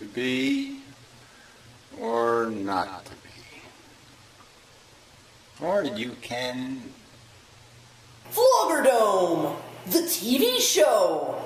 To be or not to be. Or you can... VloggerDome, the TV show.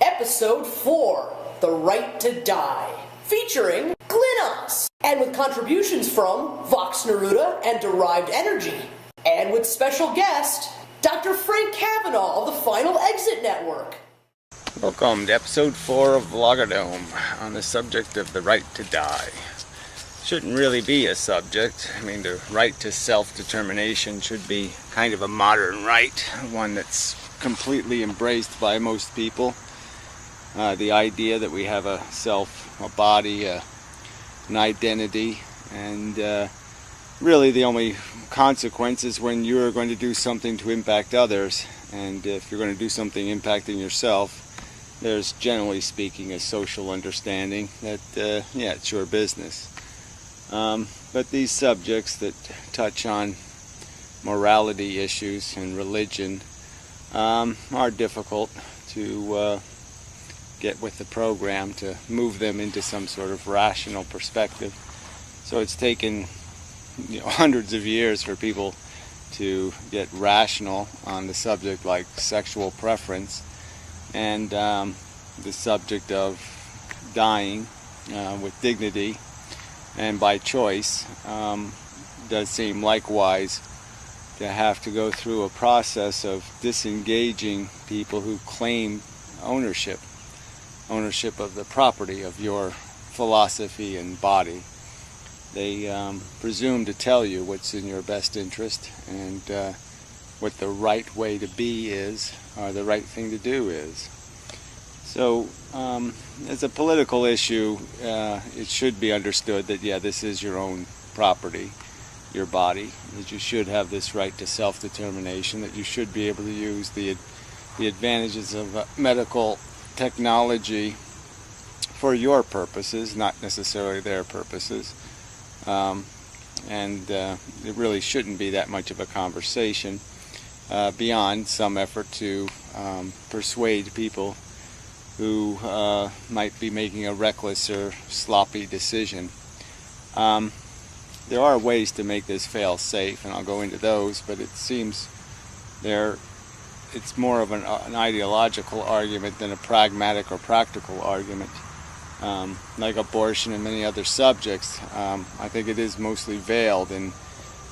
Episode 4, The Right to Die, featuring Glynos, and with contributions from Vox Neruda and Derived Energy, and with special guest, Dr. Frank Cavanaugh of the Final Exit Network. Welcome to episode 4 of VloggerDome on the subject of the right to die. Shouldn't really be a subject. I mean, the right to self-determination should be kind of a modern right, one that's completely embraced by most people. The idea that we have a self, a body, an identity, and really the only consequence is when you're going to do something to impact others. And if you're going to do something impacting yourself, there's generally speaking a social understanding that, yeah, it's your business. But these subjects that touch on morality issues and religion are difficult to get with the program to move them into some sort of rational perspective. So it's taken hundreds of years for people to get rational on the subject like sexual preference, and the subject of dying with dignity and by choice does seem likewise to have to go through a process of disengaging people who claim ownership of the property of your philosophy and body. They presume to tell you what's in your best interest and what the right way to be is, or the right thing to do is. So as a political issue, it should be understood that, yeah, this is your own property, your body, that you should have this right to self-determination, that you should be able to use the advantages of medical technology for your purposes, not necessarily their purposes. And it really shouldn't be that much of a conversation beyond some effort to persuade people who might be making a reckless or sloppy decision. There are ways to make this fail safe, and I'll go into those, but it seems it's more of an ideological argument than a pragmatic or practical argument. Like abortion and many other subjects, I think it is mostly veiled in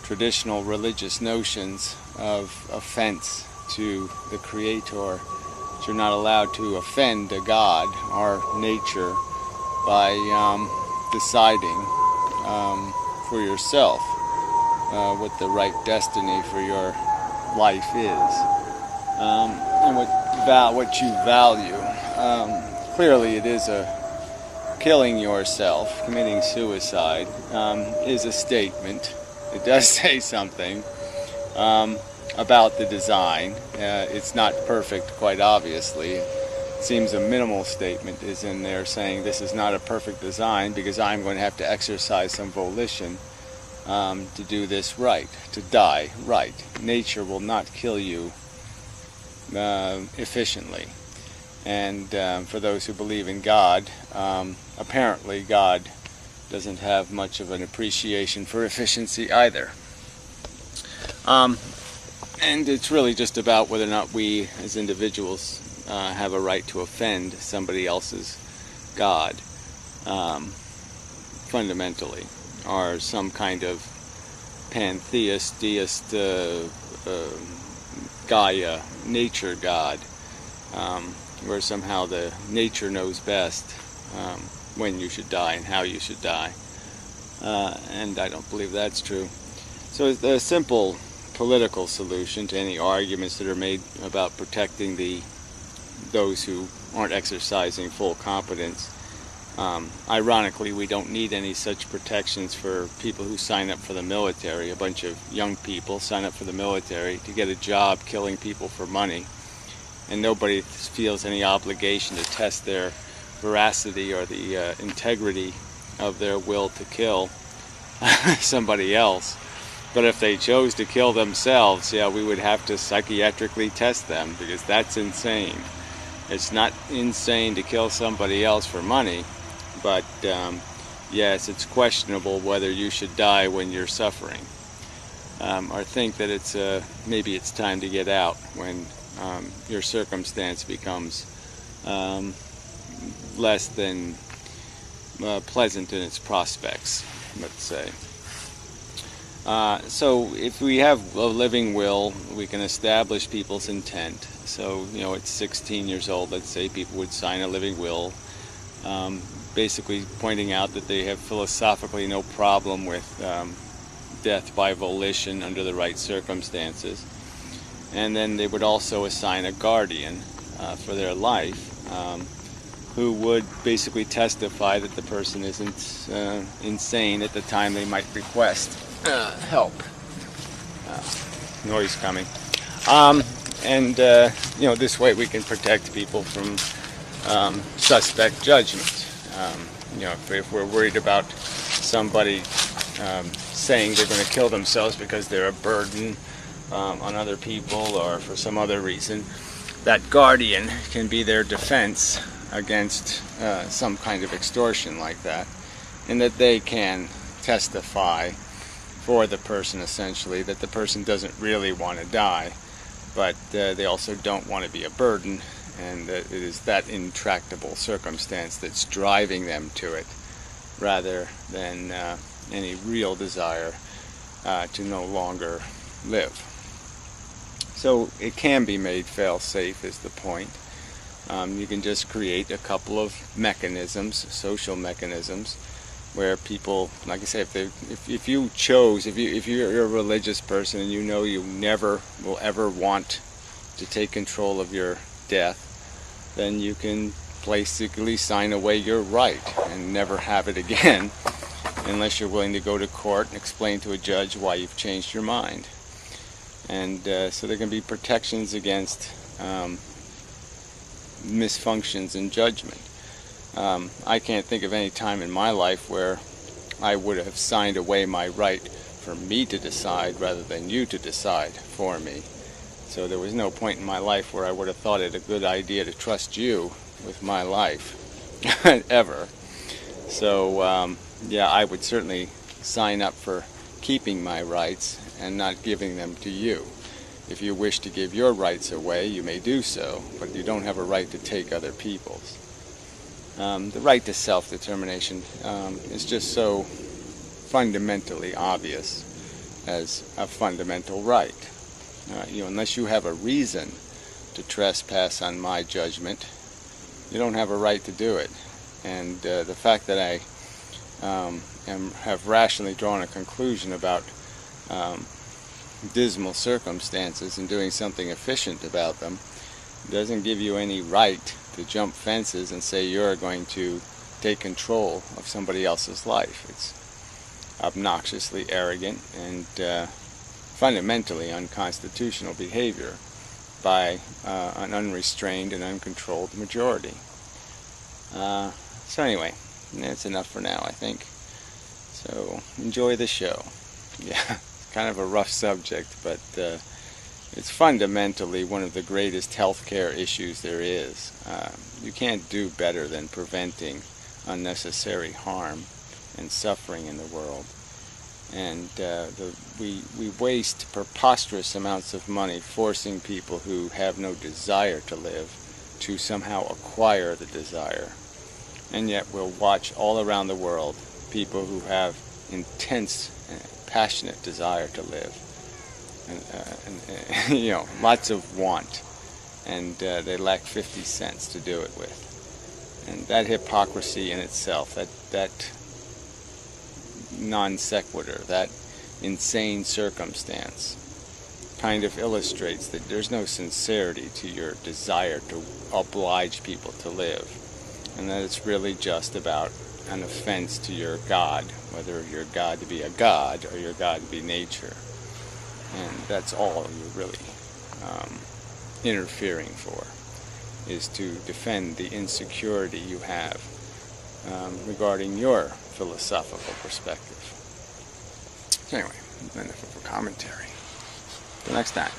traditional religious notions of offense to the Creator. You're not allowed to offend a God or nature by deciding for yourself what the right destiny for your life is. And what you value. Clearly it is killing yourself, committing suicide, is a statement. It does say something about the design. It's not perfect, quite obviously. It seems a minimal statement is in there saying this is not a perfect design because I'm going to have to exercise some volition to do this right, to die right. Nature will not kill you efficiently. And for those who believe in God, apparently God doesn't have much of an appreciation for efficiency either. And it's really just about whether or not we as individuals have a right to offend somebody else's God, fundamentally, or some kind of pantheist, deist, Gaia, nature God, where somehow the nature knows best when you should die and how you should die. And I don't believe that's true. So the simple political solution to any arguments that are made about protecting those who aren't exercising full competence Ironically, we don't need any such protections for people who sign up for the military. A bunch of young people sign up for the military to get a job killing people for money, and nobody feels any obligation to test their veracity or the integrity of their will to kill somebody else. But if they chose to kill themselves, yeah, we would have to psychiatrically test them, because that's insane. It's not insane to kill somebody else for money, but yes, it's questionable whether you should die when you're suffering, or think that it's maybe it's time to get out when your circumstance becomes less than pleasant in its prospects, let's say. So if we have a living will, we can establish people's intent. So, you know, at 16 years old, let's say, people would sign a living will, basically pointing out that they have philosophically no problem with death by volition under the right circumstances. And then they would also assign a guardian for their life, who would basically testify that the person isn't insane at the time they might request help. Noise coming. And you know, this way we can protect people from suspect judgment. You know, if we're worried about somebody saying they're going to kill themselves because they're a burden on other people or for some other reason, that guardian can be their defense against some kind of extortion like that, and that they can testify for the person, essentially, that the person doesn't really want to die, but they also don't want to be a burden, and that it is that intractable circumstance that's driving them to it, rather than any real desire to no longer live. So it can be made fail-safe, is the point. You can just create a couple of mechanisms, social mechanisms, where people, like I say, if you chose, if you're a religious person and you know you never will ever want to take control of your death, then you can basically sign away your right and never have it again, unless you're willing to go to court and explain to a judge why you've changed your mind. And so there can be protections against misfunctions in judgment. I can't think of any time in my life where I would have signed away my right for me to decide rather than you to decide for me. So there was no point in my life where I would have thought it a good idea to trust you with my life, ever. So yeah, I would certainly sign up for keeping my rights and not giving them to you. If you wish to give your rights away, you may do so, but you don't have a right to take other people's. The right to self-determination is just so fundamentally obvious as a fundamental right. You know, unless you have a reason to trespass on my judgment, you don't have a right to do it. And the fact that I have rationally drawn a conclusion about dismal circumstances and doing something efficient about them doesn't give you any right to jump fences and say you're going to take control of somebody else's life. It's obnoxiously arrogant and fundamentally unconstitutional behavior by an unrestrained and uncontrolled majority. So anyway, that's enough for now, I think. So enjoy the show. Yeah, it's kind of a rough subject, but it's fundamentally one of the greatest healthcare issues there is. You can't do better than preventing unnecessary harm and suffering in the world. And we waste preposterous amounts of money forcing people who have no desire to live to somehow acquire the desire. And yet we'll watch all around the world people who have intense, passionate desire to live. And you know, lots of want, and they lack 50 cents to do it with. And that hypocrisy in itself, that non sequitur, that insane circumstance, kind of illustrates that there's no sincerity to your desire to oblige people to live. and that it's really just about an offense to your God, whether your God to be a God or your God to be nature. And that's all you're really interfering for, is to defend the insecurity you have regarding your philosophical perspective. So anyway, benefit for commentary. Till next time.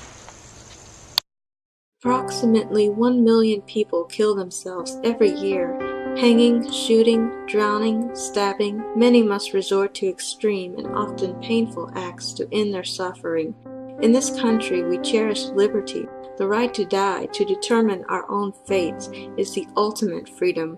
Approximately 1 million people kill themselves every year. Hanging, shooting, drowning, stabbing, many must resort to extreme and often painful acts to end their suffering. In this country, we cherish liberty. The right to die, to determine our own fates, is the ultimate freedom.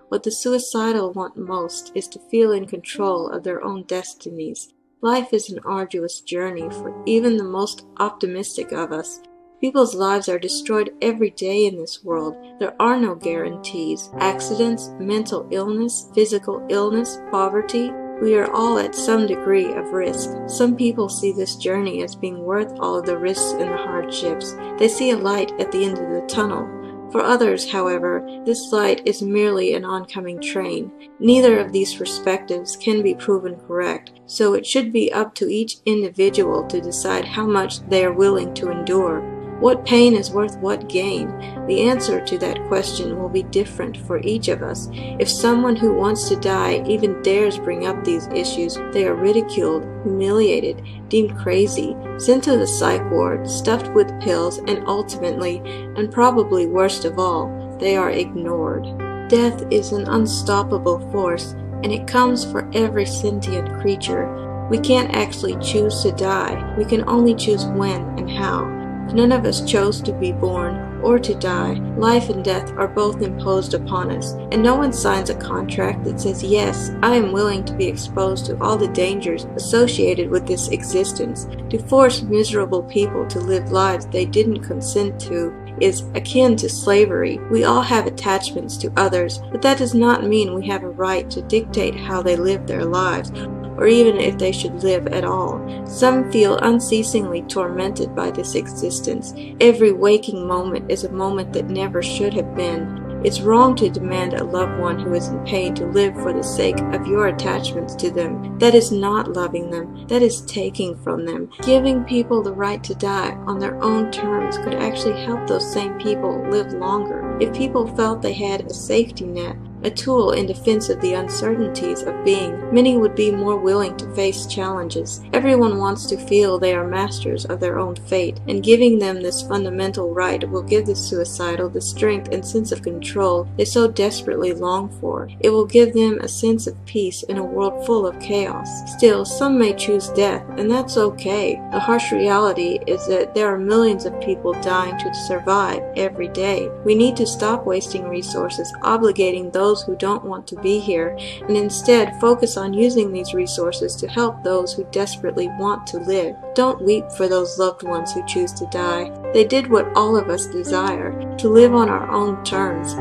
What the suicidal want most is to feel in control of their own destinies. Life is an arduous journey for even the most optimistic of us. People's lives are destroyed every day in this world. There are no guarantees. Accidents, mental illness, physical illness, poverty. We are all at some degree of risk. Some people see this journey as being worth all of the risks and the hardships. They see a light at the end of the tunnel. For others, however, this light is merely an oncoming train. Neither of these perspectives can be proven correct, so it should be up to each individual to decide how much they are willing to endure. What pain is worth what gain? The answer to that question will be different for each of us. If someone who wants to die even dares bring up these issues, they are ridiculed, humiliated, deemed crazy, sent to the psych ward, stuffed with pills, and ultimately, and probably worst of all, they are ignored. Death is an unstoppable force, and it comes for every sentient creature. We can't actually choose to die. We can only choose when and how. None of us chose to be born or to die. Life and death are both imposed upon us, and no one signs a contract that says, yes, I am willing to be exposed to all the dangers associated with this existence. To force miserable people to live lives they didn't consent to is akin to slavery. We all have attachments to others, but that does not mean we have a right to dictate how they live their lives, or even if they should live at all. Some feel unceasingly tormented by this existence. Every waking moment is a moment that never should have been. It's wrong to demand a loved one who is in pain to live for the sake of your attachments to them. That is not loving them. That is taking from them. Giving people the right to die on their own terms could actually help those same people live longer. If people felt they had a safety net, a tool in defense of the uncertainties of being, many would be more willing to face challenges. Everyone wants to feel they are masters of their own fate, and giving them this fundamental right will give the suicidal the strength and sense of control they so desperately long for. It will give them a sense of peace in a world full of chaos. Still, some may choose death, and that's okay. The harsh reality is that there are millions of people dying to survive every day. We need to stop wasting resources obligating those who don't want to be here, and instead focus on using these resources to help those who desperately want to live. Don't weep for those loved ones who choose to die. They did what all of us desire, to live on our own terms.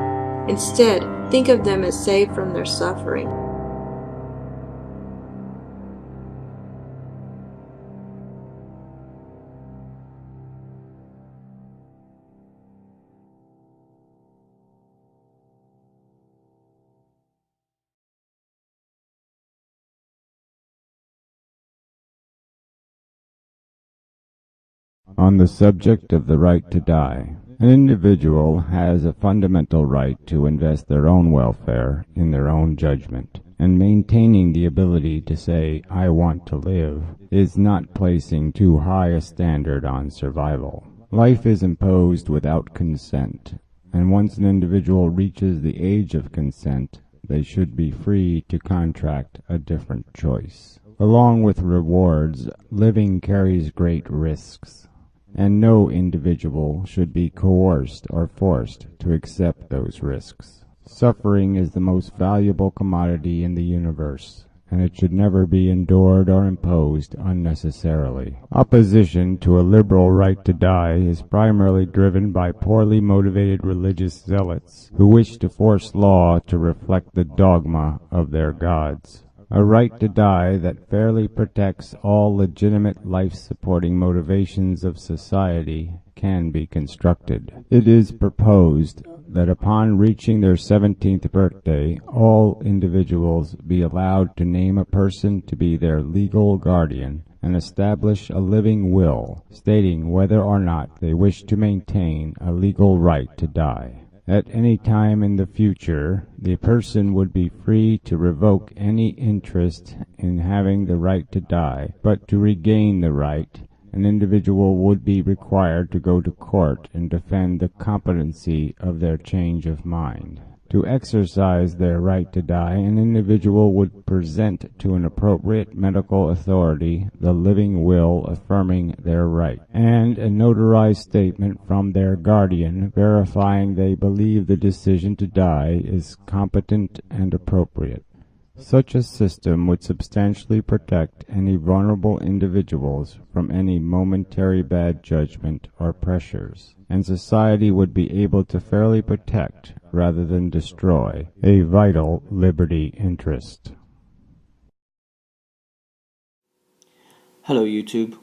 Instead, think of them as saved from their suffering. On the subject of the right to die, an individual has a fundamental right to invest their own welfare in their own judgment, and maintaining the ability to say, I want to live, is not placing too high a standard on survival. Life is imposed without consent, and once an individual reaches the age of consent, they should be free to contract a different choice. Along with rewards, living carries great risks, and no individual should be coerced or forced to accept those risks. Suffering is the most valuable commodity in the universe, and it should never be endured or imposed unnecessarily. Opposition to a liberal right to die is primarily driven by poorly motivated religious zealots who wish to force law to reflect the dogma of their gods. A right to die that fairly protects all legitimate life-supporting motivations of society can be constructed. It is proposed that upon reaching their 17th birthday, all individuals be allowed to name a person to be their legal guardian and establish a living will, stating whether or not they wish to maintain a legal right to die. At any time in the future, the person would be free to revoke any interest in having the right to die, but to regain the right, an individual would be required to go to court and defend the competency of their change of mind. To exercise their right to die, an individual would present to an appropriate medical authority the living will affirming their right, and a notarized statement from their guardian verifying they believe the decision to die is competent and appropriate. Such a system would substantially protect any vulnerable individuals from any momentary bad judgment or pressures, and society would be able to fairly protect, rather than destroy, a vital liberty interest. Hello YouTube.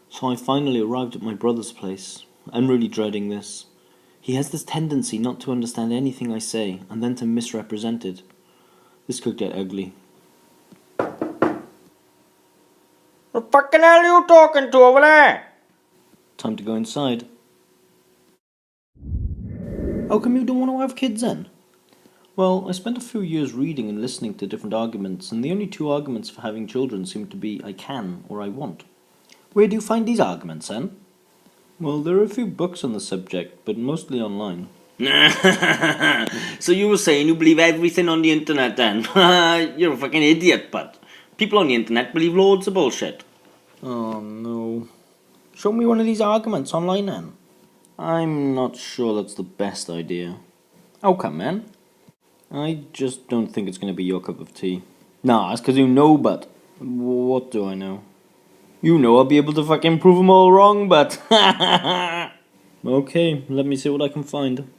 So I finally arrived at my brother's place. I'm really dreading this. He has this tendency not to understand anything I say, and then to misrepresent it. This could get ugly. What fucking hell are you talking to over there? Time to go inside. How come you don't want to have kids then? Well, I spent a few years reading and listening to different arguments, and the only two arguments for having children seem to be I can or I want. Where do you find these arguments then? Well, there are a few books on the subject, but mostly online. So you were saying you believe everything on the internet then? You're a fucking idiot, but people on the internet believe loads of bullshit. Oh no. Show me one of these arguments online then. I'm not sure that's the best idea. How come, man? I just don't think it's going to be your cup of tea. Nah, that's because you know, but what do I know? You know I'll be able to fucking prove them all wrong, but okay, let me see what I can find.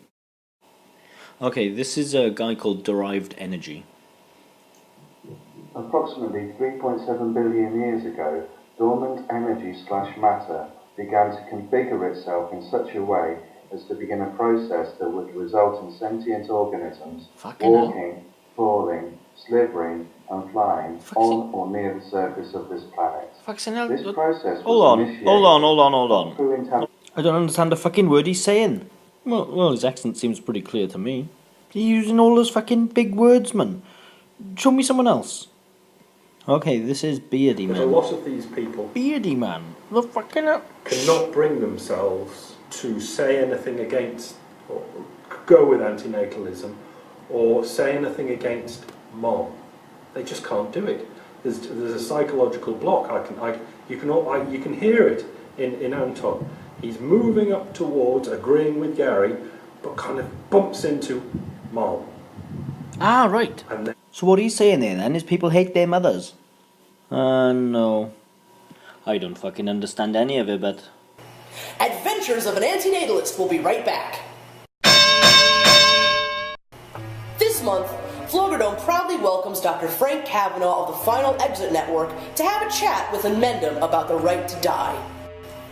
Okay, this is a guy called Derived Energy. Approximately 3.7 billion years ago, dormant energy/matter began to configure itself in such a way as to begin a process that would result in sentient organisms walking, falling, slithering and flying on or near the surface of this planet. This process was initiated... Hold on. I don't understand a fucking word he's saying. Well, his accent seems pretty clear to me. He's using all those fucking big words, man. Show me someone else. Okay, this is Beardy Man. There's a lot of these people. Beardy Man? The fucking... cannot bring themselves to say anything against, or go with antinatalism, or say anything against mom. They just can't do it. There's a psychological block. You can hear it in Anton. He's moving up towards agreeing with Gary, but kind of bumps into mom. Ah, right. And then, so what he's saying there then is people hate their mothers. No. I don't fucking understand any of it, but... Adventures of an Antinatalist will be right back. This month, VloggerDome proudly welcomes Dr. Frank Kavanaugh of the Final Exit Network to have a chat with Amendum about the right to die.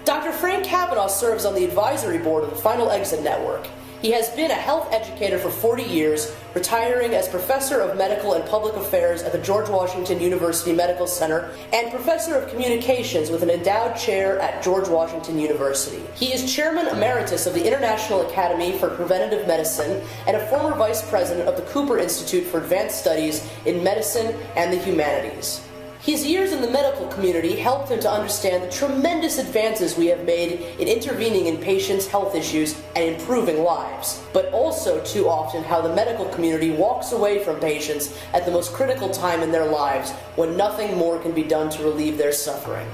Dr. Frank Kavanaugh serves on the advisory board of the Final Exit Network. He has been a health educator for 40 years, retiring as Professor of Medical and Public Affairs at the George Washington University Medical Center and Professor of Communications with an endowed chair at George Washington University. He is Chairman Emeritus of the International Academy for Preventive Medicine and a former Vice President of the Cooper Institute for Advanced Studies in Medicine and the Humanities. His years in the medical community helped him to understand the tremendous advances we have made in intervening in patients' health issues and improving lives, but also too often how the medical community walks away from patients at the most critical time in their lives when nothing more can be done to relieve their suffering.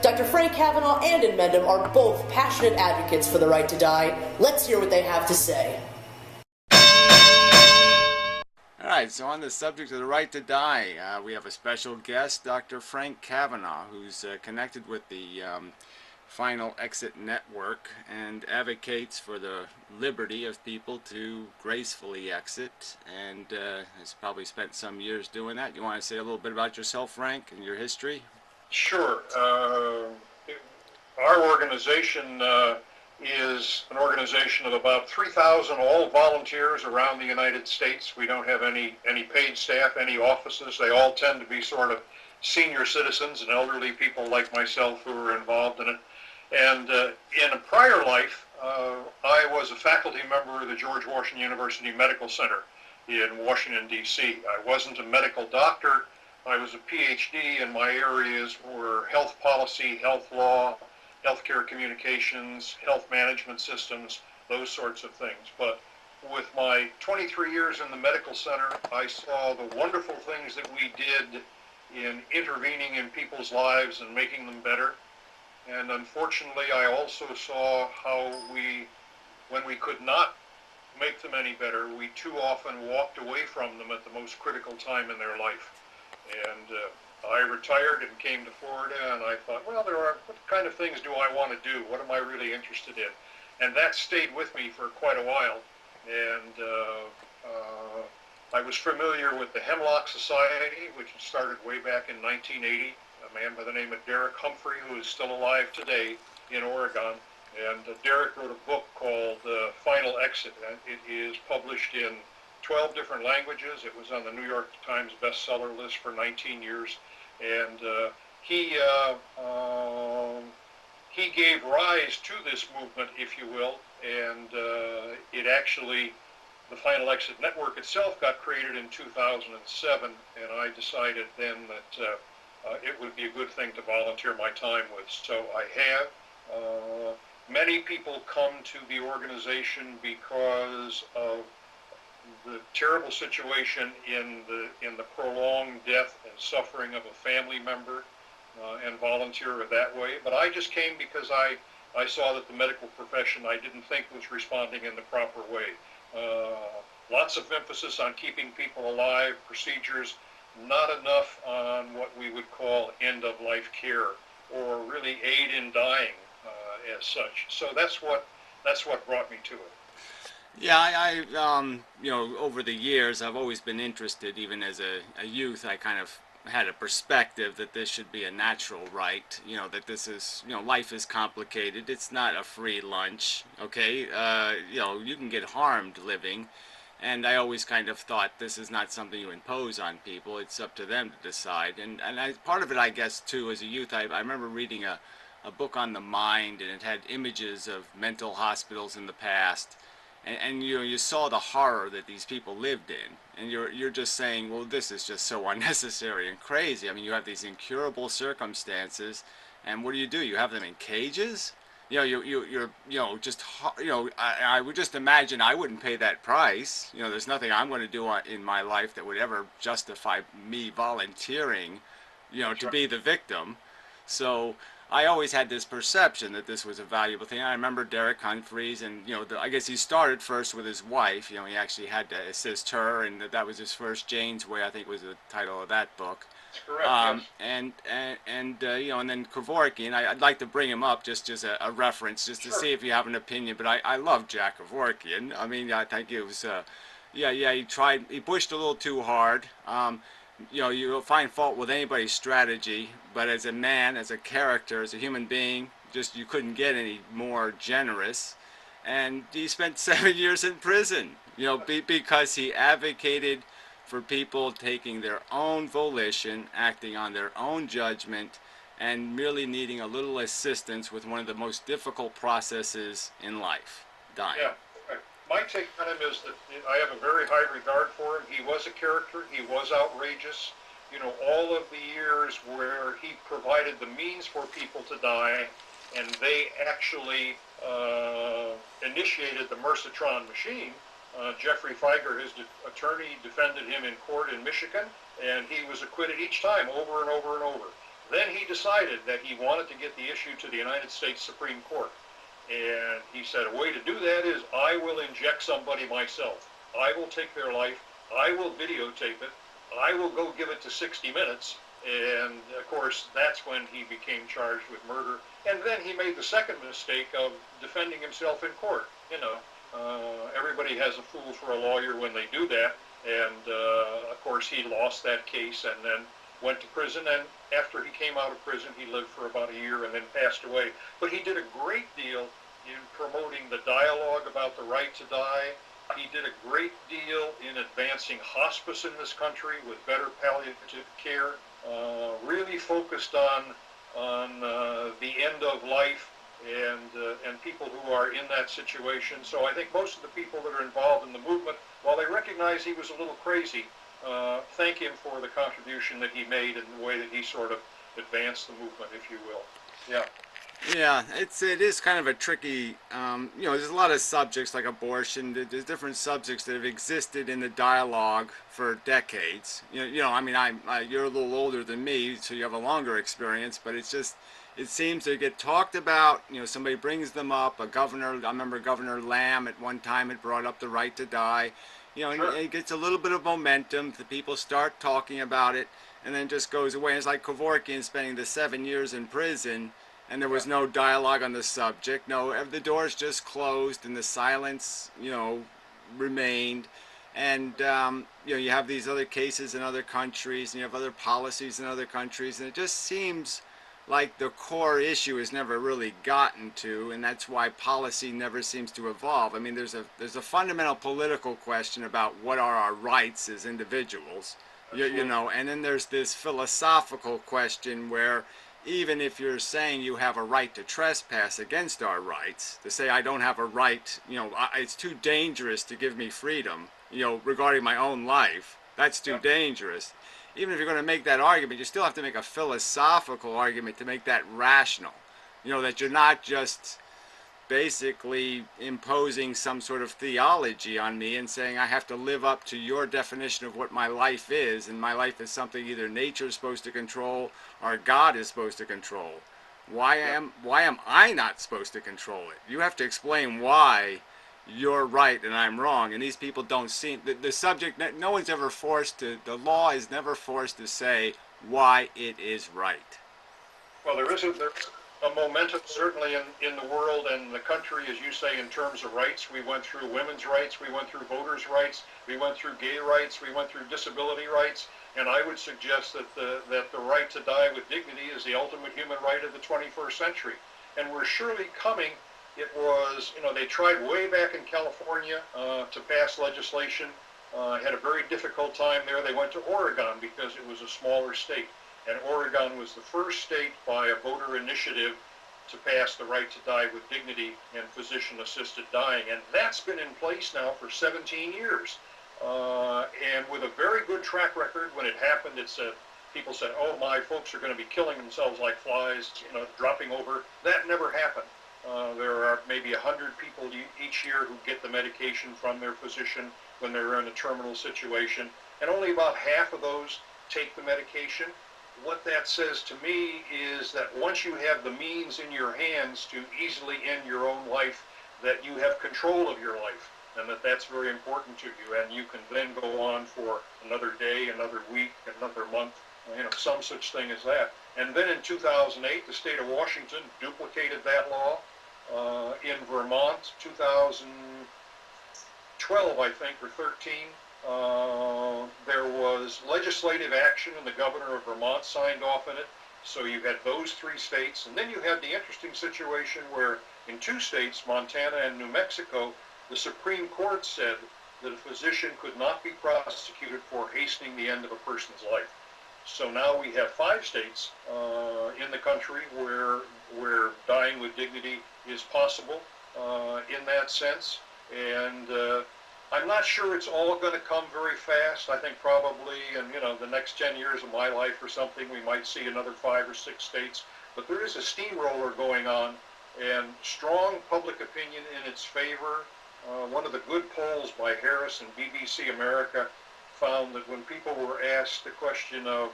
Dr. Frank Kavanaugh and Amendum are both passionate advocates for the right to die. Let's hear what they have to say. Alright, so on the subject of the right to die, we have a special guest, Dr. Frank Kavanaugh, who's connected with the Final Exit Network and advocates for the liberty of people to gracefully exit, and has probably spent some years doing that. You want to say a little bit about yourself, Frank, and your history? Sure. Our organization is an organization of about 3,000 all volunteers around the United States. We don't have any paid staff, any offices. They all tend to be sort of senior citizens and elderly people like myself who are involved in it. And in a prior life, I was a faculty member of the George Washington University Medical Center in Washington, D.C. I wasn't a medical doctor. I was a PhD, and my areas were health policy, health law, healthcare communications, health management systems, those sorts of things. But with my 23 years in the medical center, I saw the wonderful things that we did in intervening in people's lives and making them better. And unfortunately, I also saw how when we could not make them any better, we too often walked away from them at the most critical time in their life. And I retired and came to Florida, and I thought, well, what kind of things do I want to do? What am I really interested in? And that stayed with me for quite a while. And I was familiar with the Hemlock Society, which started way back in 1980. A man by the name of Derek Humphrey, who is still alive today in Oregon. And Derek wrote a book called Final Exit. And it is published in 12 different languages. It was on the New York Times bestseller list for 19 years. And he gave rise to this movement, if you will. And it actually, the Final Exit Network itself got created in 2007. And I decided then that it would be a good thing to volunteer my time with. So I have. Many people come to the organization because of the terrible situation in the prolonged death and suffering of a family member, and volunteer that way. But I just came because I saw that the medical profession I didn't think was responding in the proper way. Lots of emphasis on keeping people alive, procedures, not enough on what we would call end-of-life care or really aid in dying as such. So that's what brought me to it. Yeah, I over the years, I've always been interested. Even as a youth, I kind of had a perspective that this should be a natural right. That this is, life is complicated. It's not a free lunch. Okay, you can get harmed living. And I always kind of thought this is not something you impose on people. It's up to them to decide. And part of it, I guess, too, as a youth, I remember reading a book on the mind, and it had images of mental hospitals in the past. And you saw the horror that these people lived in. And you're just saying, well, this is just so unnecessary and crazy. I mean, you have these incurable circumstances, and what do? You have them in cages? I would just imagine I wouldn't pay that price. There's nothing I'm going to do in my life that would ever justify me volunteering, to be the victim. So I always had this perception that this was a valuable thing. I remember Derek Humphreys, and I guess he started first with his wife. He actually had to assist her, and that was his first. Jane's Way, I think, was the title of that book. Correct, yes. And then Kevorkian, I'd like to bring him up just as a reference, just to see if you have an opinion. But I love Jack Kevorkian. I mean, I think it was, he pushed a little too hard. You'll find fault with anybody's strategy, but as a man, as a character, as a human being, you couldn't get any more generous. And he spent 7 years in prison, because he advocated for people taking their own volition, acting on their own judgment, and merely needing a little assistance with one of the most difficult processes in life, dying. Yeah. My take on him is that I have a very high regard for him. He was a character. He was outrageous. All of the years where he provided the means for people to die, and they actually initiated the Mercitron machine. Jeffrey Feiger, his attorney, defended him in court in Michigan, and he was acquitted each time, over and over and over. Then he decided that he wanted to get the issue to the United States Supreme Court. And he said, a way to do that is, I will inject somebody myself. I will take their life. I will videotape it. I will go give it to 60 Minutes, And of course, that's when he became charged with murder. And then he made the second mistake of defending himself in court. You know, everybody has a fool for a lawyer when they do that. And of course, he lost that case and then went to prison. And after he came out of prison, he lived for about a year and then passed away. But he did a great deal in promoting the dialogue about the right to die. He did a great deal in advancing hospice in this country with better palliative care. Really focused on the end of life and people who are in that situation. So I think most of the people that are involved in the movement, while they recognize he was a little crazy, thank him for the contribution that he made and the way that he sort of advanced the movement, if you will. Yeah. Yeah, it is kind of a tricky, you know, there's a lot of subjects like abortion, there's different subjects that have existed in the dialogue for decades. You know, I mean, you're a little older than me, so you have a longer experience, but it's just, it seems to get talked about, you know, somebody brings them up, a governor, I remember Governor Lamb at one time had brought up the right to die, you know, and it gets a little bit of momentum, the people start talking about it, and then just goes away. It's like Kevorkian spending the 7 years in prison, and there was no dialogue on the subject. No, the doors just closed and the silence, you know, remained. And, you know, you have these other cases in other countries and you have other policies in other countries. And it just seems like the core issue is never really gotten to, and that's why policy never seems to evolve. I mean, there's a fundamental political question about what are our rights as individuals, you know, and then there's this philosophical question where even if you're saying you have a right to trespass against our rights, to say I don't have a right, you know, it's too dangerous to give me freedom, you know, regarding my own life, that's too dangerous. Even if you're going to make that argument, you still have to make a philosophical argument to make that rational. You know, that you're not just basically imposing some sort of theology on me and saying I have to live up to your definition of what my life is, and my life is something either nature is supposed to control or God is supposed to control. Why am I not supposed to control it? You have to explain why you're right and I'm wrong, and these people don't seem, the subject, no one's ever forced to, the law is never forced to say why it is right. Well, there's a momentum certainly in the world and the country, as you say, in terms of rights. We went through women's rights, we went through voters' rights, we went through gay rights, we went through disability rights, and I would suggest that the right to die with dignity is the ultimate human right of the 21st century. And we're surely coming. It was, you know, they tried way back in California to pass legislation, had a very difficult time there. They went to Oregon because it was a smaller state. And Oregon was the first state by a voter initiative to pass the right to die with dignity and physician-assisted dying. And that's been in place now for 17 years. And with a very good track record. When it happened, it said, people said, oh, my folks are going to be killing themselves like flies, you know, dropping over. That never happened. There are maybe 100 people each year who get the medication from their physician when they're in a terminal situation. And only about half of those take the medication. What that says to me is that once you have the means in your hands to easily end your own life, that you have control of your life, and that's very important to you, and you can then go on for another day, another week, another month, you know, some such thing as that. And then in 2008, the state of Washington duplicated that law. In Vermont, 2012, I think, or 13, there was legislative action, and the governor of Vermont signed off on it. So you had those three states, and then you had the interesting situation where in two states, Montana and New Mexico, the Supreme Court said that a physician could not be prosecuted for hastening the end of a person's life. So now we have 5 states in the country where dying with dignity is possible in that sense. And I'm not sure it's all going to come very fast. I think probably in, you know, the next 10 years of my life or something, we might see another 5 or 6 states. But there is a steamroller going on, and strong public opinion in its favor. One of the good polls by Harris and BBC America found that when people were asked the question of,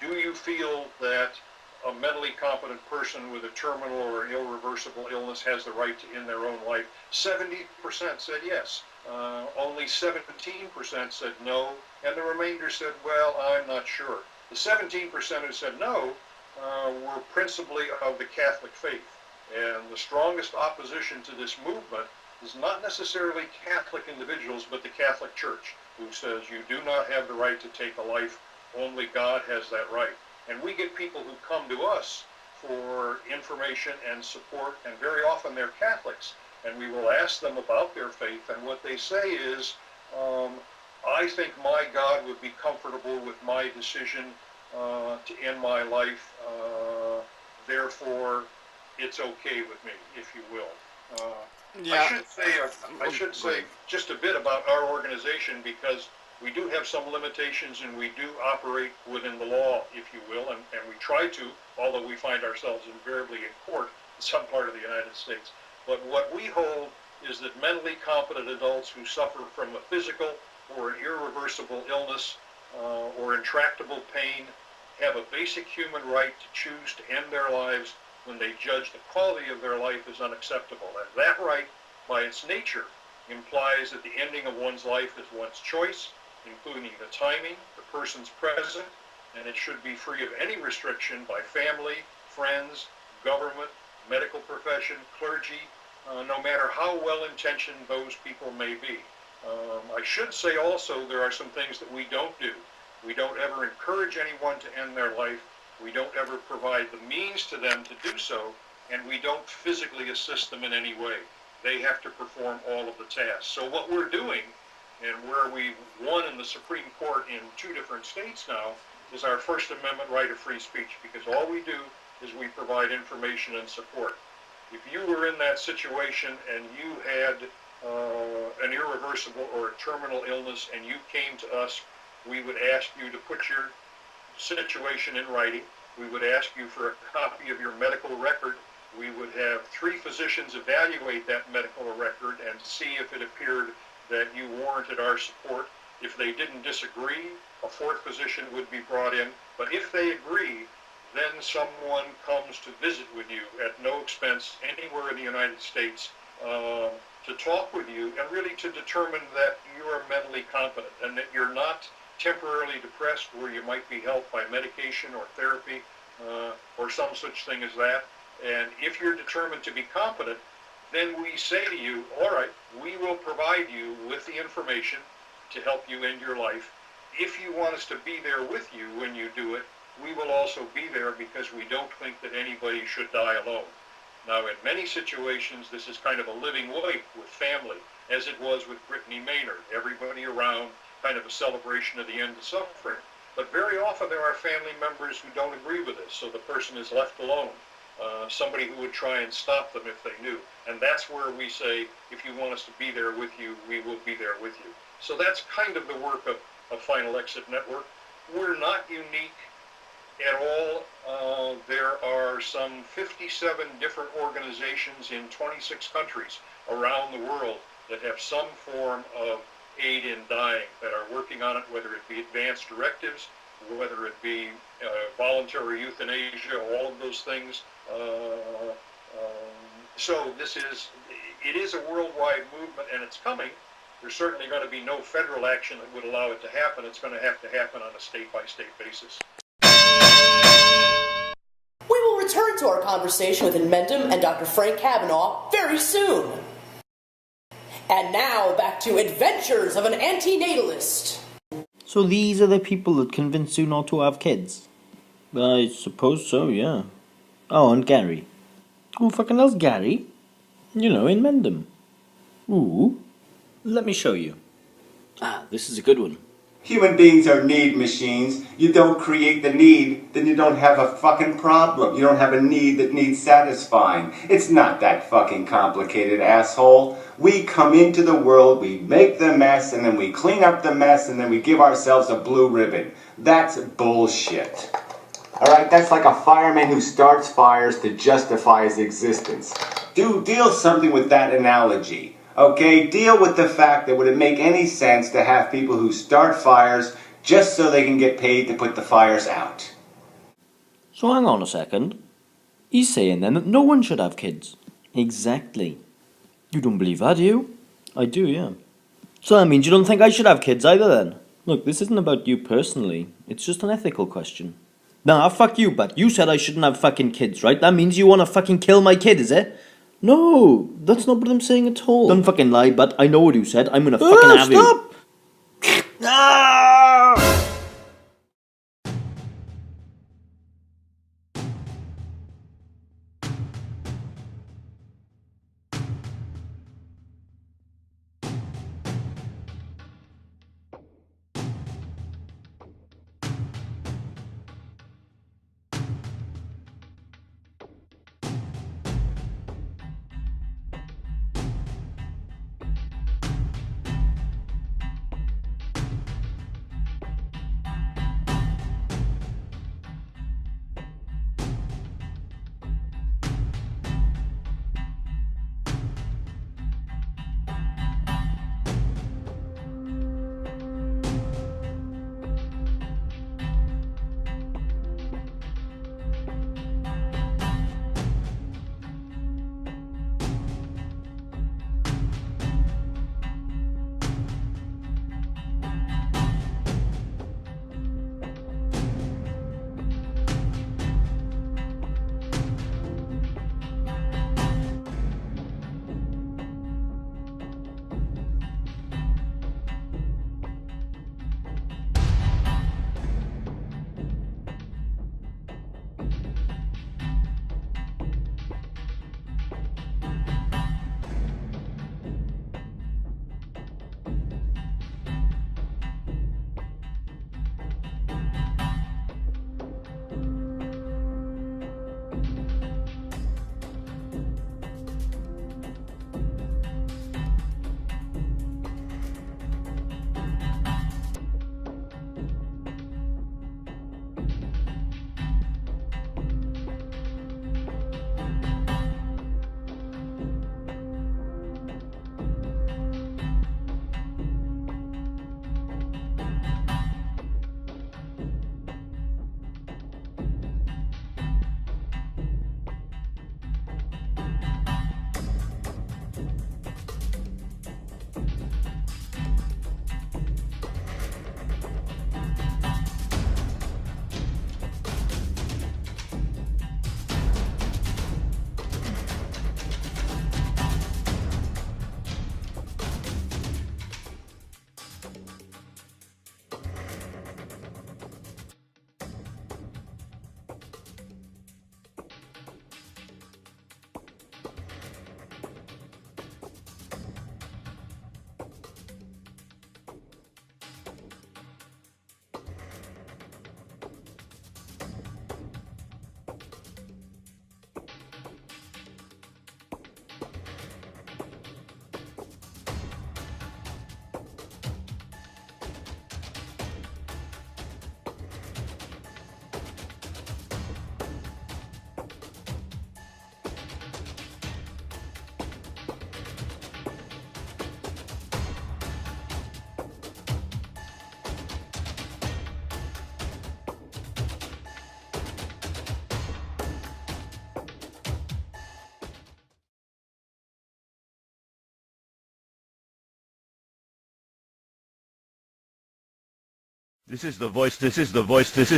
do you feel that a mentally competent person with a terminal or irreversible illness has the right to end their own life, 70% said yes. Only 17% said no, and the remainder said, well, I'm not sure. The 17% who said no were principally of the Catholic faith. And the strongest opposition to this movement is not necessarily Catholic individuals, but the Catholic Church, who says you do not have the right to take a life, only God has that right. And we get people who come to us for information and support, and very often they're Catholics, and we will ask them about their faith, and what they say is, I think my God would be comfortable with my decision to end my life, therefore it's okay with me, if you will. I should say just a bit about our organization, because we do have some limitations and we do operate within the law, if you will, and we try to, although we find ourselves invariably in court in some part of the United States. But what we hold is that mentally competent adults who suffer from a physical or an irreversible illness or intractable pain have a basic human right to choose to end their lives when they judge the quality of their life as unacceptable. And that right, by its nature, implies that the ending of one's life is one's choice, including the timing, the person's present, and it should be free of any restriction by family, friends, government, medical profession, clergy, no matter how well-intentioned those people may be. I should say also there are some things that we don't do. We don't ever encourage anyone to end their life. We don't ever provide the means to them to do so, and we don't physically assist them in any way. They have to perform all of the tasks. So what we're doing, and where we won in the Supreme Court in 2 different states now, is our First Amendment right of free speech, because all we do is we provide information and support. If you were in that situation and you had an irreversible or a terminal illness and you came to us, we would ask you to put your situation in writing. We would ask you for a copy of your medical record. We would have 3 physicians evaluate that medical record and see if it appeared that you warranted our support. If they didn't disagree, a 4th physician would be brought in. But if they agree, then someone comes to visit with you at no expense anywhere in the United States to talk with you and really to determine that you are mentally competent and that you're not temporarily depressed where you might be helped by medication or therapy or some such thing as that. And if you're determined to be competent, then we say to you, all right, we will provide you with the information to help you end your life. If you want us to be there with you when you do it, we will also be there, because we don't think that anybody should die alone. Now, in many situations, this is kind of a living wake with family, as it was with Brittany Maynard. Everybody around, kind of a celebration of the end of suffering. But very often there are family members who don't agree with this, so the person is left alone. Somebody who would try and stop them if they knew. And that's where we say, if you want us to be there with you, we will be there with you. So that's kind of the work of Final Exit Network. We're not unique at all. There are some 57 different organizations in 26 countries around the world that have some form of aid in dying, that are working on it, whether it be advanced directives, whether it be voluntary euthanasia, all of those things. So it is a worldwide movement, and it's coming. There's certainly going to be no federal action that would allow it to happen. It's going to have to happen on a state-by-state basis. We will return to our conversation with Inmendum and Dr. Frank Kavanaugh very soon. And now, back to Adventures of an Antinatalist. So these are the people that convince you not to have kids? I suppose so, yeah. Oh, and Gary. Who fucking else Gary? You know, Inmendum. Ooh. Let me show you. Ah, this is a good one. Human beings are need machines. You don't create the need, then you don't have a fucking problem. You don't have a need that needs satisfying. It's not that fucking complicated, asshole. We come into the world, we make the mess, and then we clean up the mess, and then we give ourselves a blue ribbon. That's bullshit. Alright, that's like a fireman who starts fires to justify his existence. Deal something with that analogy. Okay, deal with the fact that would it make any sense to have people who start fires just so they can get paid to put the fires out? So hang on a second. He's saying then that no one should have kids. Exactly. You don't believe that, do you? I do, yeah. So that means you don't think I should have kids either then? Look, this isn't about you personally. It's just an ethical question. Nah, fuck you, but you said I shouldn't have fucking kids, right? That means you want to fucking kill my kid, is it? No, that's not what I'm saying at all. Don't fucking lie, but I know what you said. I'm gonna fucking have stop! you. Ah! This is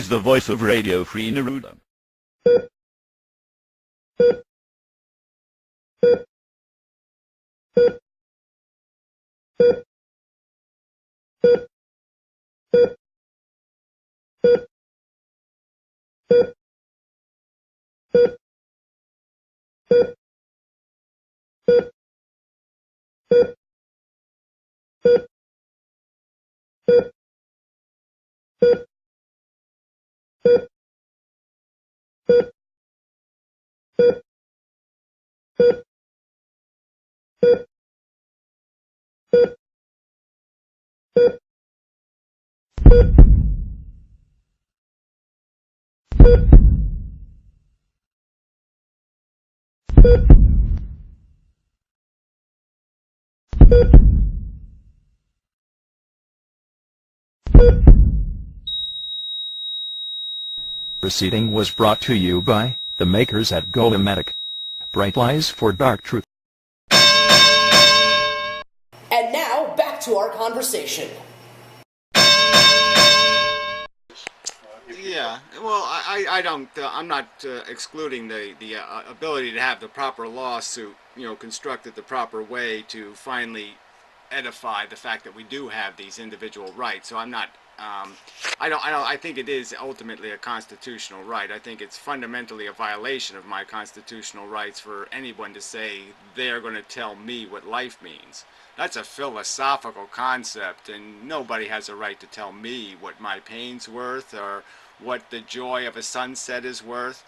the voice of Radio Free Neruda. Proceeding was brought to you by the makers at Golematic. Bright lies for dark truth. And now, back to our conversation. Yeah, well, I don't, I'm not excluding the ability to have the proper lawsuit, constructed the proper way to finally edify the fact that we do have these individual rights. So I'm not, I think it is ultimately a constitutional right. I think it's fundamentally a violation of my constitutional rights for anyone to say they're going to tell me what life means. That's a philosophical concept, and nobody has a right to tell me what my pain's worth or what the joy of a sunset is worth.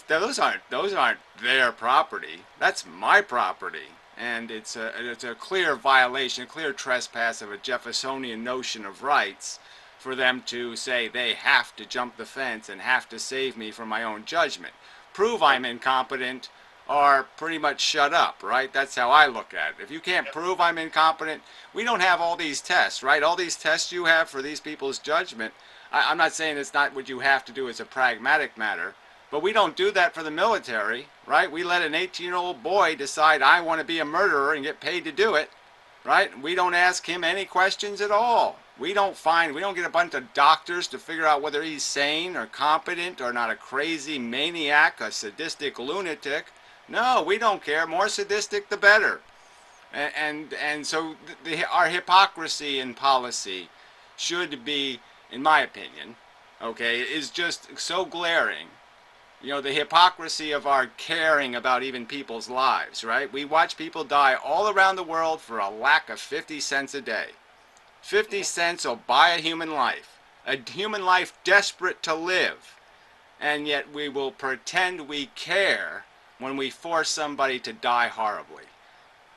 Those aren't their property. That's my property, and it's a clear violation, a clear trespass of a Jeffersonian notion of rights for them to say they have to jump the fence and have to save me from my own judgment. Prove I'm incompetent, or pretty much shut up, right? That's how I look at it. If you can't prove I'm incompetent, we don't have all these tests, right? All these tests you have for these people's judgment. I'm not saying it's not what you have to do as a pragmatic matter, but we don't do that for the military, right? We let an 18-year-old boy decide I want to be a murderer and get paid to do it, right? We don't ask him any questions at all. We don't get a bunch of doctors to figure out whether he's sane or competent or not a crazy maniac, a sadistic lunatic. No, we don't care. More sadistic, the better. And so our hypocrisy in policy should be, in my opinion, okay, is just so glaring. The hypocrisy of our caring about even people's lives, right? We watch people die all around the world for a lack of 50 cents a day. 50 cents will buy a human life desperate to live. And yet we will pretend we care when we force somebody to die horribly.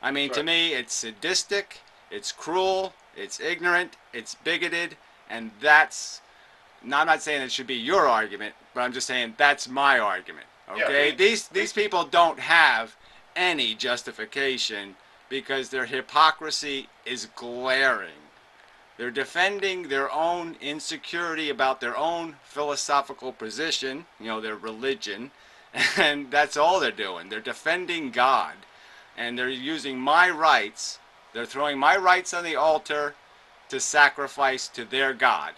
I mean, to me, it's sadistic, it's cruel, it's ignorant, it's bigoted, and that's, now I'm not saying it should be your argument, but I'm just saying that's my argument, okay? Yeah, these people don't have any justification because their hypocrisy is glaring. They're defending their own insecurity about their own philosophical position, their religion, and that's all they're doing. They're defending God, and they're using my rights. They're throwing my rights on the altar to sacrifice to their God.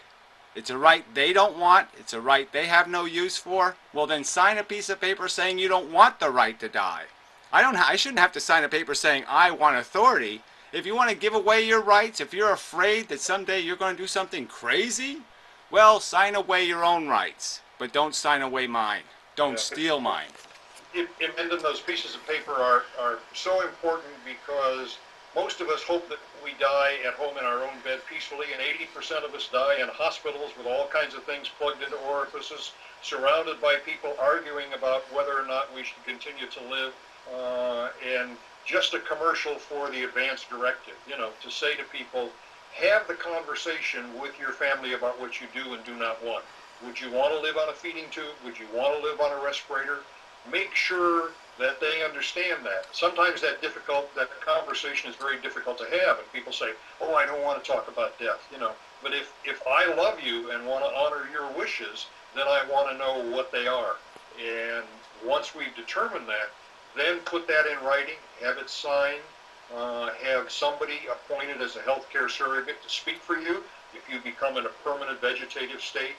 It's a right they don't want. It's a right they have no use for. Well, then sign a piece of paper saying you don't want the right to die. I shouldn't have to sign a paper saying I want authority. If you want to give away your rights, if you're afraid that someday you're going to do something crazy, well, sign away your own rights, but don't sign away mine. Don't steal mine. And then those pieces of paper are so important because most of us hope that we die at home in our own bed peacefully, and 80% of us die in hospitals with all kinds of things plugged into orifices, surrounded by people arguing about whether or not we should continue to live, and just a commercial for the advance directive, to say to people, have the conversation with your family about what you do and do not want. Would you want to live on a feeding tube? Would you want to live on a respirator? Make sure that they understand that. Sometimes that conversation is very difficult to have, and people say, oh, I don't want to talk about death, But if I love you and want to honor your wishes, then I want to know what they are. And once we've determined that, then put that in writing, have it signed, have somebody appointed as a healthcare surrogate to speak for you if you become in a permanent vegetative state.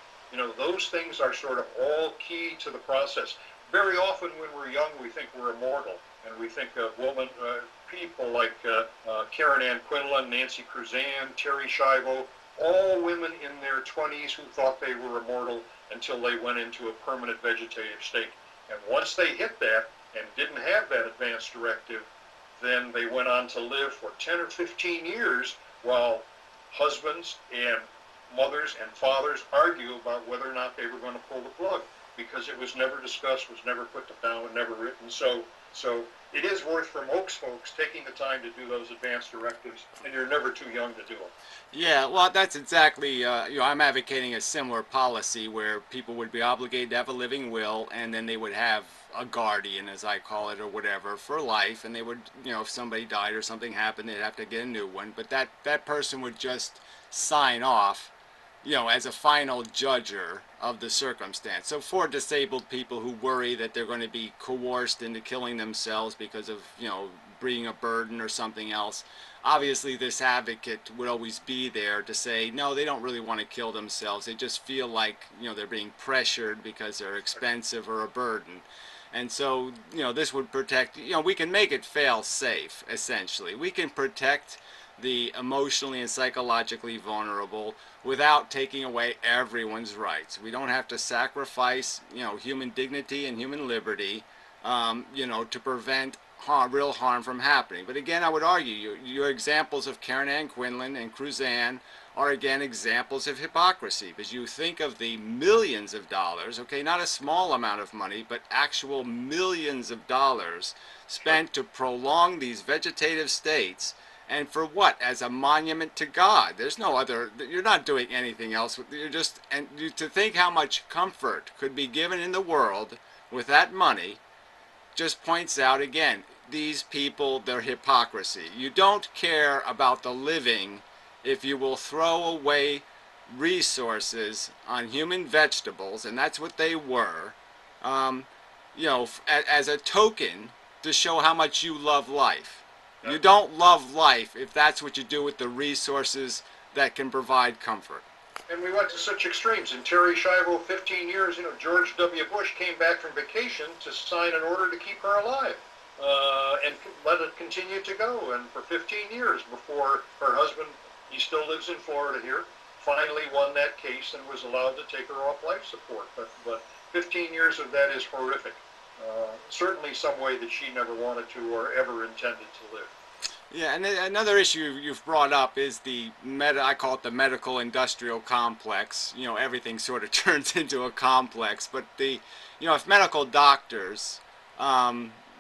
Those things are sort of all key to the process. Very often when we're young, we think we're immortal, and we think of people like Karen Ann Quinlan, Nancy Cruzan, Terry Schiavo, all women in their 20s who thought they were immortal until they went into a permanent vegetative state. And once they hit that and didn't have that advance directive, then they went on to live for 10 or 15 years while husbands and mothers and fathers argue about whether or not they were going to pull the plug, because it was never discussed, was never put down, and never written. So it is worth for most folks taking the time to do those advance directives, and you're never too young to do them. Yeah, well, that's exactly, I'm advocating a similar policy where people would be obligated to have a living will, and then they would have a guardian, as I call it, or whatever, for life, and they would, if somebody died or something happened, they'd have to get a new one, but that person would just sign off, as a final judger of the circumstance. So for disabled people who worry that they're going to be coerced into killing themselves because of, being a burden or something else, obviously this advocate would always be there to say, no, they don't really want to kill themselves. They just feel like, they're being pressured because they're expensive or a burden. And so, this would protect, we can make it fail safe, essentially. We can protect the emotionally and psychologically vulnerable without taking away everyone's rights. We don't have to sacrifice, human dignity and human liberty, to prevent real harm from happening. But again, I would argue your examples of Karen Ann Quinlan and Cruzan are again examples of hypocrisy, because you think of the millions of dollars, okay, not a small amount of money, but actual millions of dollars spent to prolong these vegetative states. And for what? As a monument to God. There's no other, you're not doing anything else. You're just, and to think how much comfort could be given in the world with that money just points out again, these people, their hypocrisy. You don't care about the living if you will throw away resources on human vegetables, and that's what they were, as a token to show how much you love life. You don't love life if that's what you do with the resources that can provide comfort. And we went to such extremes. In Terry Schiavo, 15 years, George W. Bush came back from vacation to sign an order to keep her alive and let it continue to go. And for 15 years before her husband, he still lives in Florida here, finally won that case and was allowed to take her off life support. But 15 years of that is horrific. Certainly some way that she never wanted to or ever intended to live. Yeah, and another issue you've brought up is the I call it the medical industrial complex. Everything sort of turns into a complex, but if medical doctors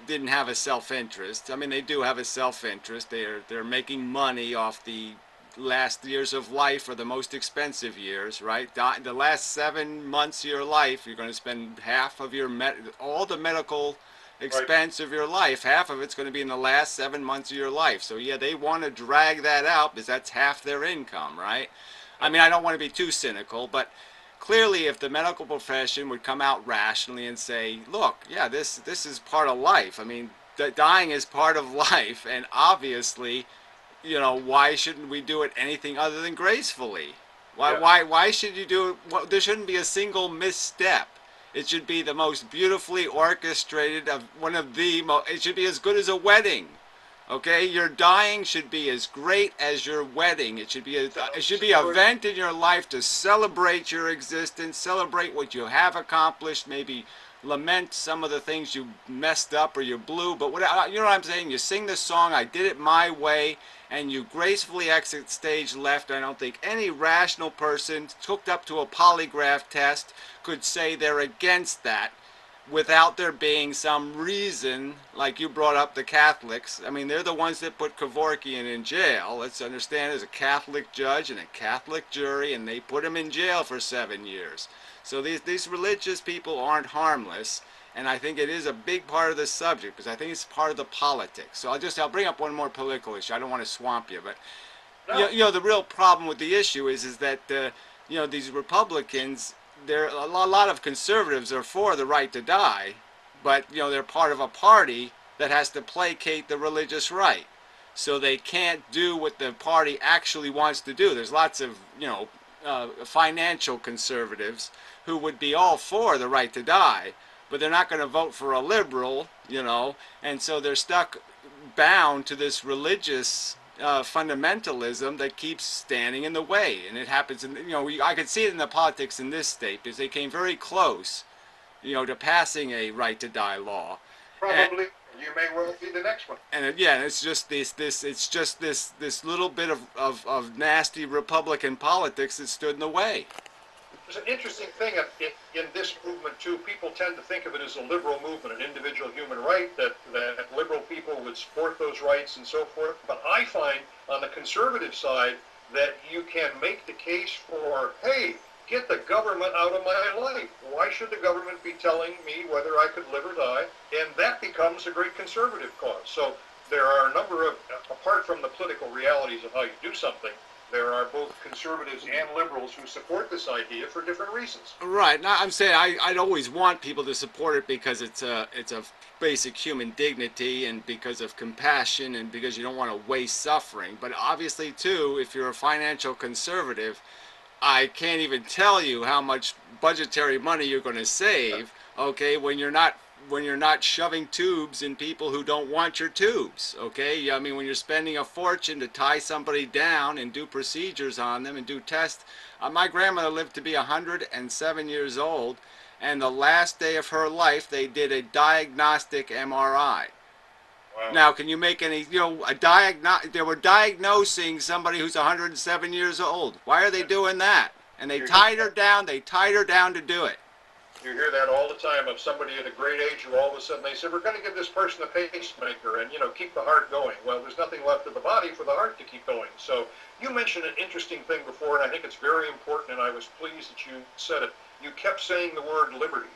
didn't have a self-interest, I mean, they do have a self-interest. They're making money off the last years of life, or the most expensive years, right? The last 7 months of your life, you're going to spend half of your all the medical expense of your life, half of it's going to be in the last 7 months of your life. So yeah, they want to drag that out because that's half their income, right? I mean, I don't want to be too cynical, but clearly if the medical profession would come out rationally and say, look, yeah, this is part of life. I mean, dying is part of life, and obviously, why shouldn't we do it anything other than gracefully? Why should you do it? Well, there shouldn't be a single misstep. It should be the most beautifully orchestrated of one of the most, it should be as good as a wedding. Okay, your dying should be as great as your wedding. It should be an event in your life to celebrate your existence, celebrate what you have accomplished, maybe lament some of the things you messed up or you blew, but you know what I'm saying? You sing the song, I did it my way, and you gracefully exit stage left. I don't think any rational person hooked up to a polygraph test could say they're against that without there being some reason, like you brought up the Catholics. I mean, they're the ones that put Kevorkian in jail. Let's understand, there's a Catholic judge and a Catholic jury, and they put him in jail for 7 years. So these religious people aren't harmless, and I think it is a big part of the subject, because I think it's part of the politics. So I'll bring up one more political issue. I don't want to swamp you, but the real problem with the issue is that these Republicans, a lot of conservatives are for the right to die, but they're part of a party that has to placate the religious right. So they can't do what the party actually wants to do. There's lots of financial conservatives who would be all for the right to die, but they're not going to vote for a liberal, and so they're bound to this religious fundamentalism that keeps standing in the way. And it happens in, I could see it in the politics in this state, because they came very close, to passing a right to die law. Probably. You may well be the next one. And it's just this little bit of nasty Republican politics that stood in the way. There's an interesting thing in this movement too. People tend to think of it as a liberal movement, an individual human right, that liberal people would support those rights and so forth. But I find on the conservative side that you can make the case for, hey, get the government out of my life. Why should the government be telling me whether I could live or die? And that becomes a great conservative cause. So there are a number of, apart from the political realities of how you do something, there are both conservatives and liberals who support this idea for different reasons. Right. Now, I'm saying I'd always want people to support it because it's a basic human dignity and because of compassion and because you don't want to waste suffering. But obviously, too, if you're a financial conservative, I can't even tell you how much budgetary money you're going to save, okay, when you're not shoving tubes in people who don't want your tubes, okay? I mean, when you're spending a fortune to tie somebody down and do procedures on them and do tests. My grandmother lived to be 107 years old, and the last day of her life, they did a diagnostic MRI. Wow. Now, can you make any, they were diagnosing somebody who's 107 years old. Why are they doing that? And they tied her down to do it. You hear that all the time of somebody at a great age who all of a sudden they say, we're going to give this person a pacemaker and, keep the heart going. Well, there's nothing left of the body for the heart to keep going. So you mentioned an interesting thing before, and I think it's very important, and I was pleased that you said it. You kept saying the word liberty,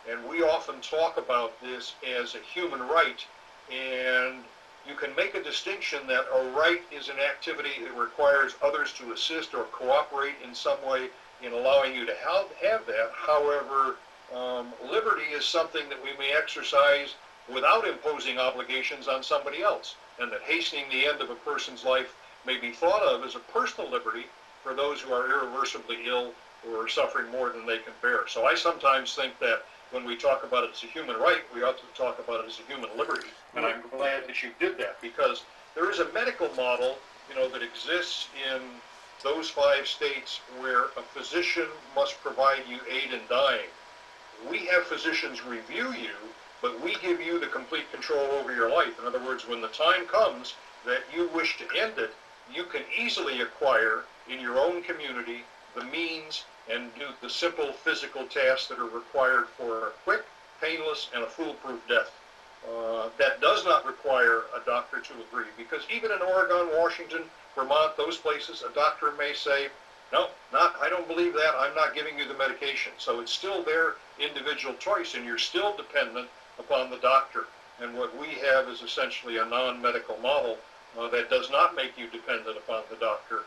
and we often talk about this as a human right, and you can make a distinction that a right is an activity that requires others to assist or cooperate in some way in allowing you to have that. However, liberty is something that we may exercise without imposing obligations on somebody else, and that hastening the end of a person's life may be thought of as a personal liberty for those who are irreversibly ill or are suffering more than they can bear. So I sometimes think that when we talk about it as a human right, we ought to talk about it as a human liberty. And I'm glad that you did that, because there is a medical model, that exists in those 5 states where a physician must provide you aid in dying. We have physicians review you, but we give you the complete control over your life. In other words, when the time comes that you wish to end it, you can easily acquire in your own community the means and do the simple physical tasks that are required for a quick, painless, and a foolproof death. That does not require a doctor to agree, because even in Oregon, Washington, Vermont, those places, a doctor may say, no, I don't believe that, I'm not giving you the medication. So it's still their individual choice, and you're still dependent upon the doctor. And what we have is essentially a non-medical model that does not make you dependent upon the doctor.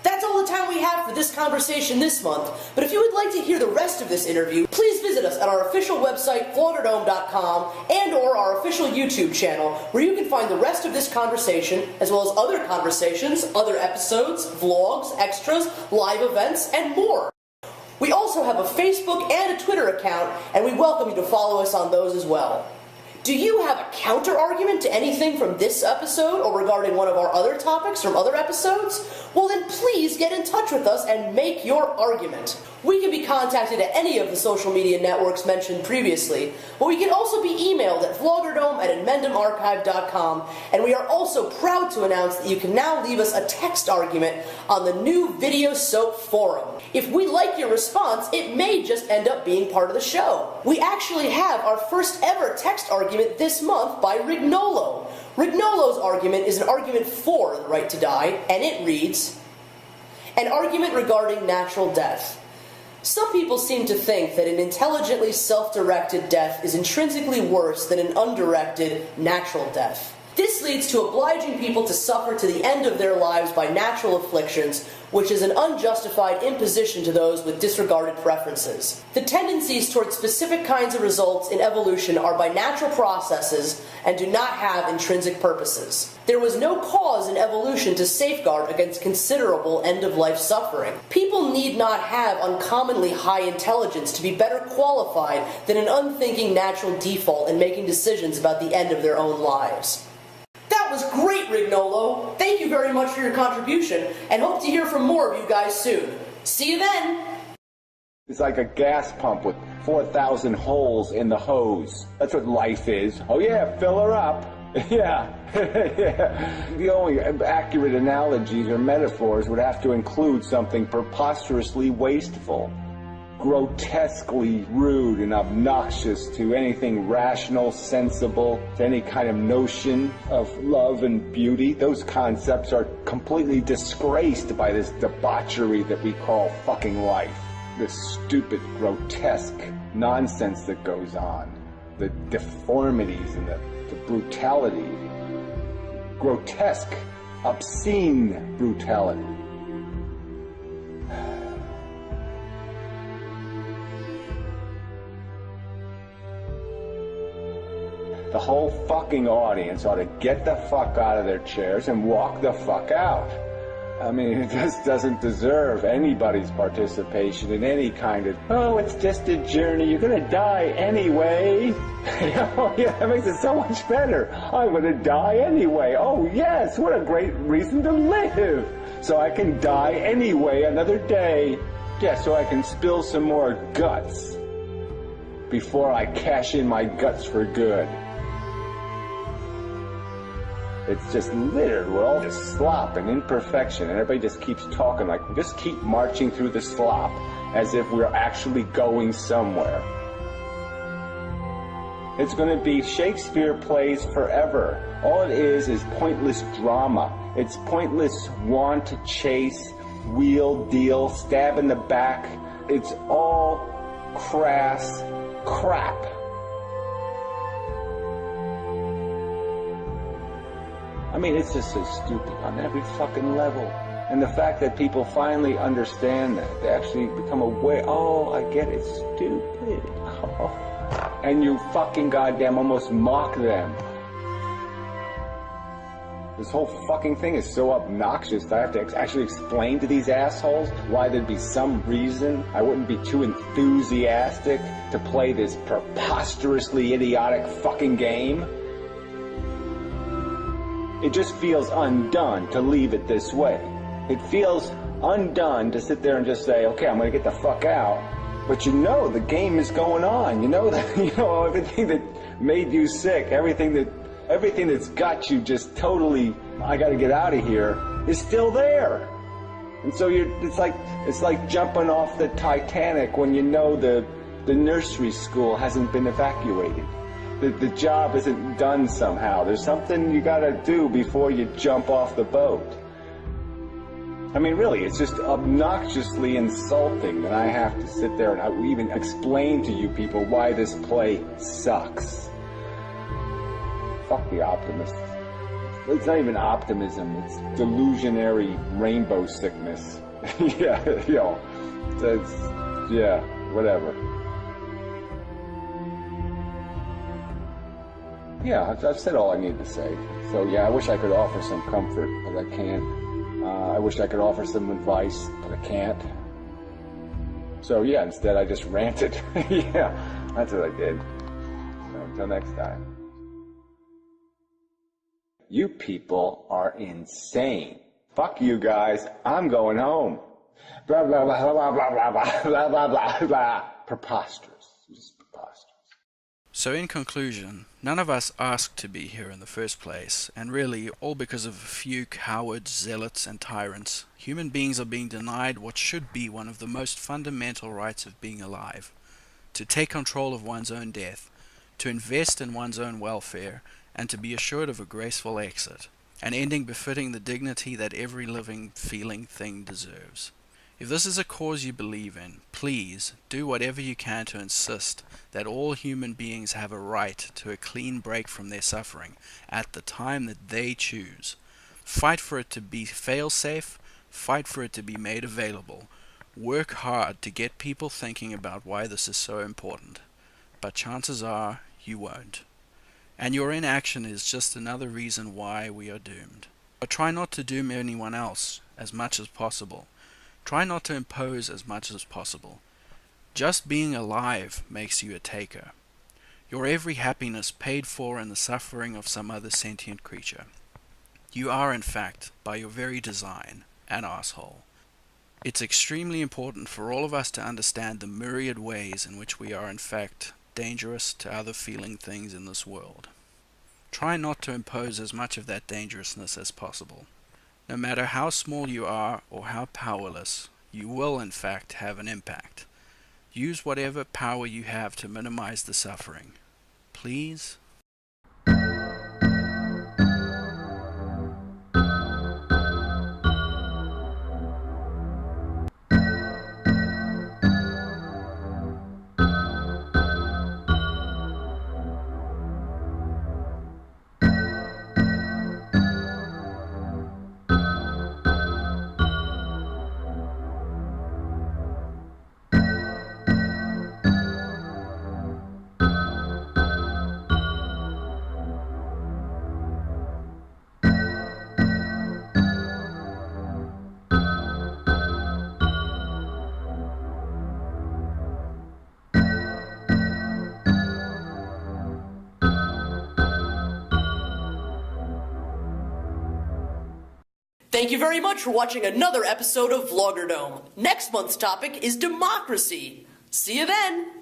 That's all the time we have for this conversation this month, but if you would like to hear the rest of this interview, please visit us at our official website, VloggerDome.com, and or our official YouTube channel, where you can find the rest of this conversation, as well as other conversations, other episodes, vlogs, extras, live events, and more. We also have a Facebook and a Twitter account, and we welcome you to follow us on those as well. Do you have a counter-argument to anything from this episode or regarding one of our other topics from other episodes? Well, then please get in touch with us and make your argument. We can be contacted at any of the social media networks mentioned previously, but we can also be emailed at vloggerdome@inmendumarchive.com, and we are also proud to announce that you can now leave us a text argument on the new Video Soap forum. If we like your response, it may just end up being part of the show. We actually have our first ever text argument this month by Rignolo. Rignolo's argument is an argument for the right to die, and it reads, an argument regarding natural death. Some people seem to think that an intelligently self-directed death is intrinsically worse than an undirected, natural death. This leads to obliging people to suffer to the end of their lives by natural afflictions, which is an unjustified imposition to those with disregarded preferences. The tendencies toward specific kinds of results in evolution are by natural processes and do not have intrinsic purposes. There was no cause in evolution to safeguard against considerable end-of-life suffering. People need not have uncommonly high intelligence to be better qualified than an unthinking natural default in making decisions about the end of their own lives. That was great, Rignolo. Thank you very much for your contribution, and hope to hear from more of you guys soon. See you then! It's like a gas pump with 4,000 holes in the hose. That's what life is. Oh yeah, fill her up. Yeah. Yeah. The only accurate analogies or metaphors would have to include something preposterously wasteful, grotesquely rude and obnoxious to anything rational, sensible, to any kind of notion of love and beauty. Those concepts are completely disgraced by this debauchery that we call fucking life. This stupid, grotesque nonsense that goes on, the deformities and the brutality, grotesque, obscene brutality. The whole fucking audience ought to get the fuck out of their chairs and walk the fuck out. I mean, it just doesn't deserve anybody's participation in any kind of, oh, it's just a journey, you're gonna die anyway. You know, yeah, that makes it so much better. I'm gonna die anyway. Oh yes, what a great reason to live. So I can die anyway another day. Yeah, so I can spill some more guts before I cash in my guts for good. It's just littered with all this slop and imperfection, and everybody just keeps talking like, just keep marching through the slop as if we're actually going somewhere. It's going to be Shakespeare plays forever. All it is pointless drama. It's pointless want, chase, wheel, deal, stab in the back. It's all crass crap. I mean, it's just so stupid on every fucking level. And the fact that people finally understand that, they actually become aware, oh, I get it, stupid. Oh. And you fucking goddamn almost mock them. This whole fucking thing is so obnoxious that I have to actually explain to these assholes why there'd be some reason I wouldn't be too enthusiastic to play this preposterously idiotic fucking game. It just feels undone to leave it this way. It feels undone to sit there and just say, okay, I'm gonna get the fuck out. But you know the game is going on. You know that, you know, everything that made you sick, everything that's got you just totally, I gotta get out of here, is still there. And so it's like jumping off the Titanic when you know the nursery school hasn't been evacuated. The job isn't done somehow. There's something you gotta do before you jump off the boat. I mean, really, it's just obnoxiously insulting that I have to sit there and I even explain to you people why this play sucks. Fuck the optimists. It's not even optimism, it's delusionary rainbow sickness. Yeah, you know, yeah, whatever. Yeah, I've said all I need to say. So yeah, I wish I could offer some comfort, but I can't. I wish I could offer some advice, but I can't. So yeah, instead I just ranted. Yeah, that's what I did. So until next time. You people are insane. Fuck you guys. I'm going home. Blah, blah, blah, blah, blah, blah, blah, blah, blah, blah, blah. Preposterous. Just preposterous. So in conclusion, none of us asked to be here in the first place, and really all because of a few cowards, zealots and tyrants. Human beings are being denied what should be one of the most fundamental rights of being alive. To take control of one's own death, to invest in one's own welfare, and to be assured of a graceful exit, an ending befitting the dignity that every living, feeling thing deserves. If this is a cause you believe in, please do whatever you can to insist that all human beings have a right to a clean break from their suffering at the time that they choose. Fight for it to be fail-safe, fight for it to be made available. Work hard to get people thinking about why this is so important. But chances are you won't. And your inaction is just another reason why we are doomed. But try not to doom anyone else as much as possible. Try not to impose as much as possible. Just being alive makes you a taker. Your every happiness paid for in the suffering of some other sentient creature. You are, in fact, by your very design, an asshole. It's extremely important for all of us to understand the myriad ways in which we are, in fact, dangerous to other feeling things in this world. Try not to impose as much of that dangerousness as possible. No matter how small you are or how powerless, you will in fact have an impact. Use whatever power you have to minimize the suffering. Please? Thank you very much for watching another episode of VloggerDome. Next month's topic is democracy. See you then!